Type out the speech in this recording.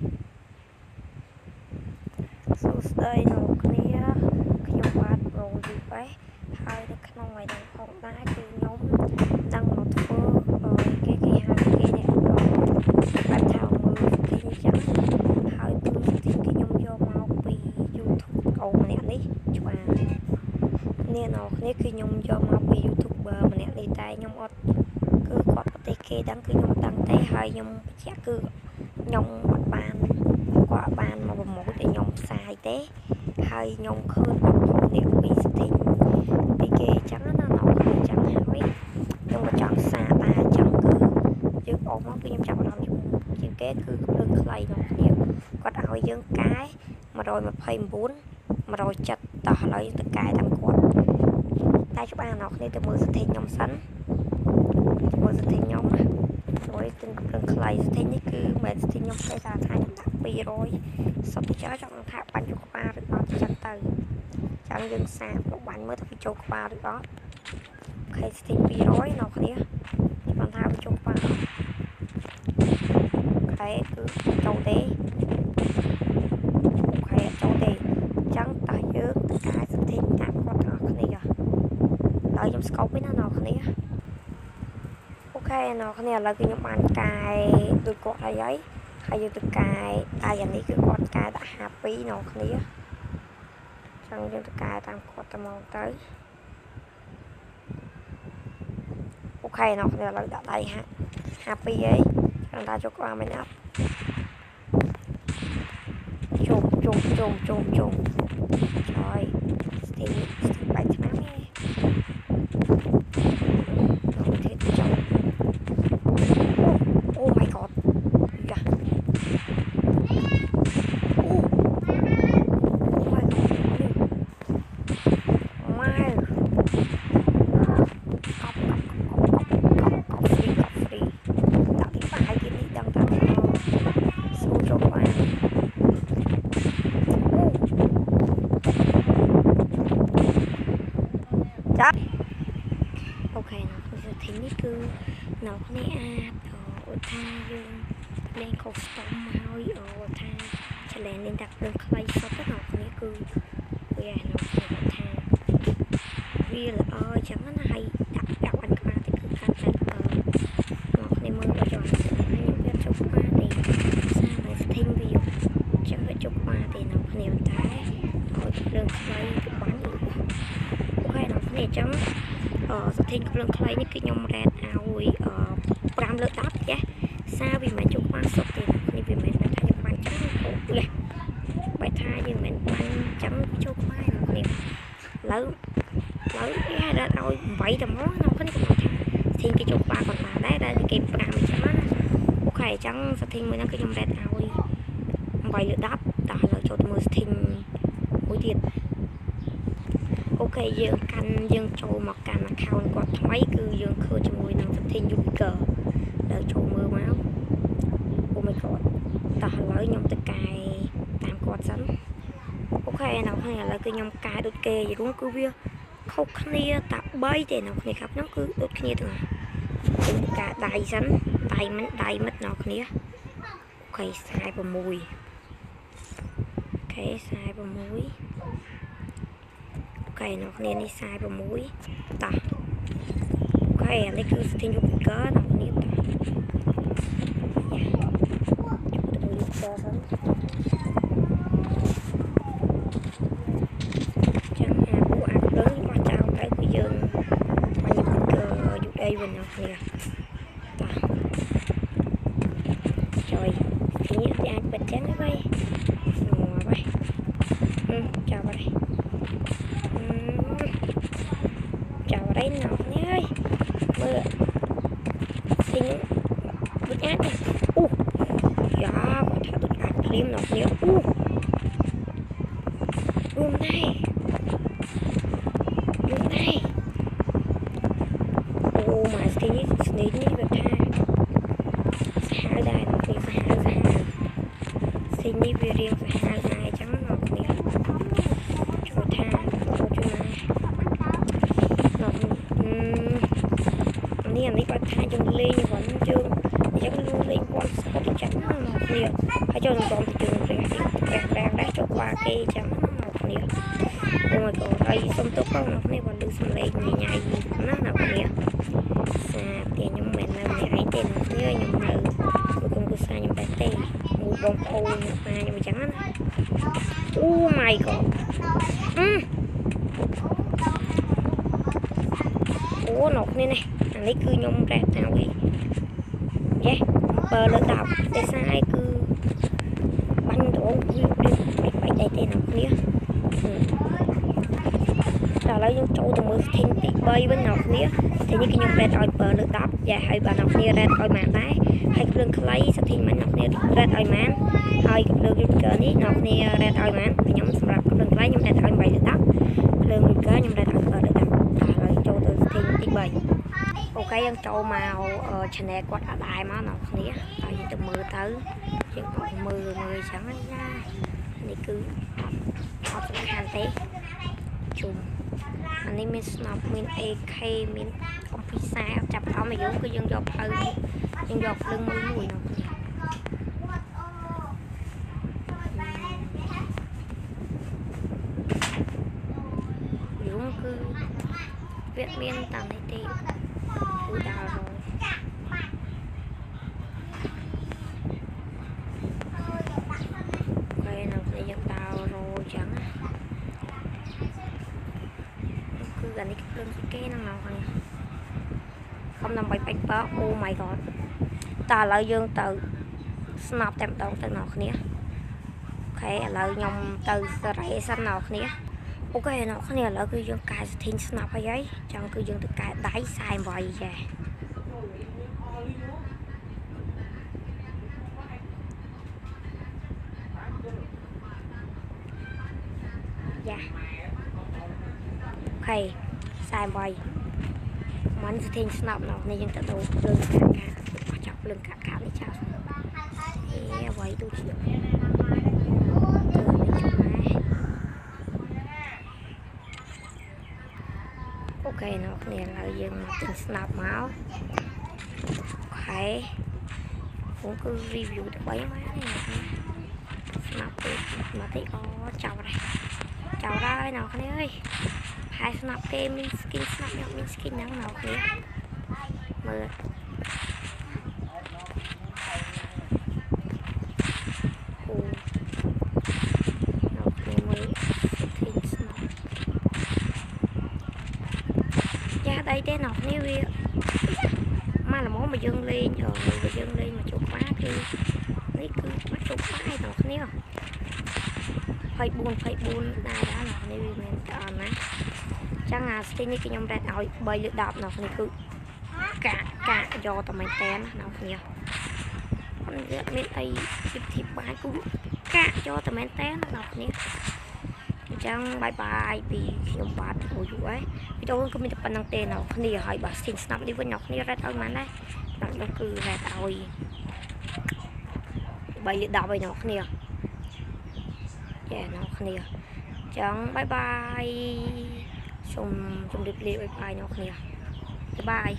សួស្តីអ្នកគ្នាខ្ញុំបាទប្រូយូបេហើយនៅក្នុងថ្ងៃនេះផងដែរគឺខ្ញុំនឹងមកធ្វើគេហៅគេនេះបែបថាមើលទីនេះចឹងហើយគឺទីខ្ញុំយកមកពី YouTube អូម្នាក់នេះច្បាស់នេះអ្នកគ្នាគឺខ្ញុំយកមកពី YouTuber ម្នាក់នេះតែខ្ញុំអត់គឺគាត់ប្រទេសគេដឹងគឺខ្ញុំដឹងទេហើយខ្ញុំបញ្ជាក់គឺខ្ញុំអត់បានគាត់បានមកប្រម៉ូទឲ្យខ្ញុំផ្សាយទេហើយខ្ញុំឃើញគាត់ផុសនេះពីស្ទីងពីគេអញ្ចឹងណាអញ្ចឹងហើយខ្ញុំក៏ចង់សារដែរអញ្ចឹងគឺយើងអស់មកគឺខ្ញុំចាប់អារម្មណ៍ជាងគេគឺគ្រឿងខ្លីនោះគ្នាគាត់ឲ្យយើងកែ129 170តោះឥឡូវទៅកែតាមគាត់តែច្បាស់អ្នកគ្នាទៅមើលស្ថិតខ្ញុំសិនមើលស្ថិតខ្ញុំមួយទាំងគ្រឿងខ្លីស្ថិតនេះគឺមិនស្ថិតខ្ញុំគេថាខ្ញុំដាក់200សុទ្ធតែចង់ថាបាញ់ចូលក្បាលឬអត់ចឹងទៅចឹងយើងសាកបាញ់មើលថាវាចូលក្បាលឬអត់ខេស្ថិត200អ្នកគ្នាខ្ញុំថាវាចូលក្បាលខេគឺចូលទេខេចូលទេចឹងតើយើងទៅកែស្ថិតតាមគាត់ទាំងអស់គ្នាដល់ខ្ញុំស្កប់វិញណាអ្នកគ្នាអូខេអ្នកគ្នាឥឡូវគឺខ្ញុំបានកែដូចគាត់ហើយយើងទៅកែតែយ៉ាងនេះគឺគាត់កែដាក់52អ្នកគ្នាចឹងយើងទៅកែតាមគាត់ទៅមកទៅអូខេអ្នកគ្នាឥឡូវដាក់ដៃ52ហីចាំថាចូលក្បាលមិនអត់ជុំហើយស្ទីបែកឆ្នាំហ៎Oh my god. Yeah. Oh my god. Wow. Cọc free. Tạo thì phải cái này đang tạo số cho bạn. Chắc. Ok, nó sẽ thấy như cứ nó nàyថាយើងលេងកូស្តុមហើយថាឆ្លែងលេងដាក់រឿងខ្លីសុទ្ធទៅអ្នកនេះគឺវាថាវាល្អអញ្ចឹងណាហើយដាក់អញក្បាលទៅគឺខាត់តែអ្នកនេះមើលបើចង់ខ្ញុំវាជុកក្បាលទេសារតែស្ថិញវាចឹងវាជុកក្បាលទេអ្នកនេះតែឲ្យរឿងខ្លីគឺបានអូខេអ្នកនេះអញ្ចឹងស្ថិញរឿងខ្លីនេះគឺខ្ញុំរ៉េតឲ្យ5 លើ 10ចាសារវាមិនជុកបានសុខទេនេះវាមិនថាយើងបានចឹងយ៉ាបែរថាយើងមិនបានចឹងជុកបាននេះឥឡូវគេរ៉ាត់ឲ្យ8តែហ្មងនោះនេះគាត់ថាស្ថិញគេជុកបានគាត់បានដែរតែគេ5អញ្ចឹងណាអូខេអញ្ចឹងស្ថិញមួយហ្នឹងគឺខ្ញុំរ៉ាត់ឲ្យ8 លើ 10តោះឥឡូវចូលទៅមើលស្ថិញមួយទៀតអូខេយើងចូលមកកាន់ account គាត់ថ្មីគឺយើងឃើញជាមួយនឹងស្ថិញ userដល់ចូលមើលមក Oh my god តោះឥឡូវខ្ញុំទៅកែតាមគាត់សិនអូខេអ្នកគ្នាឥឡូវគឺខ្ញុំកែដូចគេយរួមគឺវាខុសគ្នាតែ3ទេអ្នកគ្នាครับខ្ញុំគឺដូចគ្នាទាំងខ្ញុំកែដៃសិនដៃមិត្តអ្នកគ្នាអូខេ46អូខេ46អូខេអ្នកគ្នានេះ46តោះអូខេអានេះគឺស្ទីងរូបកើអ្នកគ្នាតោះចឹងអាពួកអាក្លើបោះចោលទៅគឺយើងបាញ់គឺយុទ្ធអីវិញអ្នកគ្នាតោះជួយនេះអាចបិទចឹងហើយហើយចាប់ហើយចាប់ហើយអ្នកគ្នាហើយមើលទិញដូចអាចអូយ៉ាគាត់ថាដូចអាចព្រាមអ្នកគ្នារួមដែរអូមកស្ទីនេះវាថាសាហាវដែរអ្នកគ្នាសាហាវស្ទីនេះវារៀងសាហាវដែរអញ្ចឹងអ្នកគ្នាជួយថាជួយណានេះគាត់ថាយើងលេងហ្នឹងយើងលេងគាត់ស្គប់អញ្ចឹងអ្នកគ្នាហើយ ហើយចូលក្នុងទៅជើងព្រះដែរចូលquaគេចឹងណាគ្នាអូ my god ហើយសុំទោសផងអ្នកនេះបើឮសំឡេងញ៉ៃណាអ្នកគ្នាសាតែខ្ញុំមិននៅម្នាក់ឯងទេអ្នកគ្នាខ្ញុំនៅក្រុមគ្រួសារខ្ញុំតែមួយបងប្អូនប៉ាខ្ញុំអញ្ចឹងណាអូ my god អូអ្នកគ្នានេះអានេះគឺខ្ញុំប្រែតាវិញយេបើលើ10ទេសាយគឺបាញ់ដងវាបាច់ដែរទេអ្នកគ្នាតែឥឡូវយើងចូលទៅមើល setting ទី3វិញអ្នកគ្នាទីនេះគឺខ្ញុំរ៉េតឲ្យបើលើ10យ៉ាហើយបាទអ្នកគ្នារ៉េតឲ្យម៉ានដែរហើយគ្រឿងខ្លី setting មិនអ្នកគ្នារ៉េតឲ្យម៉ានហើយគ្រឿង Ruger នេះអ្នកគ្នារ៉េតឲ្យម៉ានខ្ញុំសម្រាប់គ្រឿងខ្លីខ្ញុំរ៉េតឲ្យ8លើ10គ្រឿង Ruger ខ្ញុំរ៉េតឲ្យ7លើ10តែឥឡូវចូលទៅ setting ទី3អូខេយើងចូលមក channel គាត់អត់ដែរមកអ្នកគ្នាហើយយើងទៅមើលទៅយើងអត់មើលអញ្ចឹងណានេះគឺអត់សំខាន់ទេជុំអានេះមានស្នប់មាន AK មានអំពីសាអត់ចាប់អមអាយុគឺយើងយកភៅយើងយកភ្លើងមួយនោះគ្នាយំគឺវាមានតាមនេះទេគឺដល់ហើយហើយនៅនេះយើងដល់រោចឹងគឺអានេះភ្លើងគេហ្នឹងមកហ្នឹងខំដើម្បីបាច់បើអូ my god តើឥឡូវយើងទៅស្នប់តែម្ដងទៅអ្នកគ្នាអូខេឥឡូវខ្ញុំទៅសេរីសិនអ្នកគ្នាអូខេអ្នកគ្នាឥឡូវគឺយើងកែ setting ស្នប់ហើយចឹងគឺយើងទៅកែដៃ48ចាយ៉ាអូខេ48មិន setting ស្នប់អ្នកនេះយើងទៅដូរភ្លើងកាអស់ចាប់ភ្លើងកានេះចោលអ្វីទូជាអូខេអ្នកគ្នាឥឡូវយើងមកទិញស្នាប់មកអូខេខ្ញុំគឺ review ទៅ3មកនេះស្នាប់ទៅមកទីអូចោលហើយអ្នកគ្នាអើយហើយស្នាប់គេមាន skin ស្នាប់ខ្ញុំមាន skin ហ្នឹងអ្នកគ្នាមើលអីទេអ្នកនេះវាមកល្មមមកយើងលេងមកជួបក្បាលគឺនេះគឺមកជួបក្បាលឯអ្នកគ្នា24ដែរអ្នកនេះវាមានតែអត់ណាចឹងអាស្ទីនេះគឺខ្ញុំរ៉េតឲ្យ3លើ10អ្នកនេះគឺកាក់យកតែមែនតែនអ្នកគ្នាវាមានអីទីបាយគឺកាក់យកតែមែនតែនអ្នកគ្នាអញ្ចឹងបាយពីខ្ញុំបាទយូរហើយវីដេអូគឺមានតែប៉ុណ្្នឹងទេអ្នកគ្នាហើយបើស្ទីនស្នាប់នេះវិញអ្នកគ្នារ៉េតឲ្យម៉ានដែរនោះគឺរ៉េតឲ្យ3លើ10ហើយអ្នកគ្នាចាអ្នកគ្នាអញ្ចឹងបាយសូមជម្រាបលាអ្នកគ្នាបាយ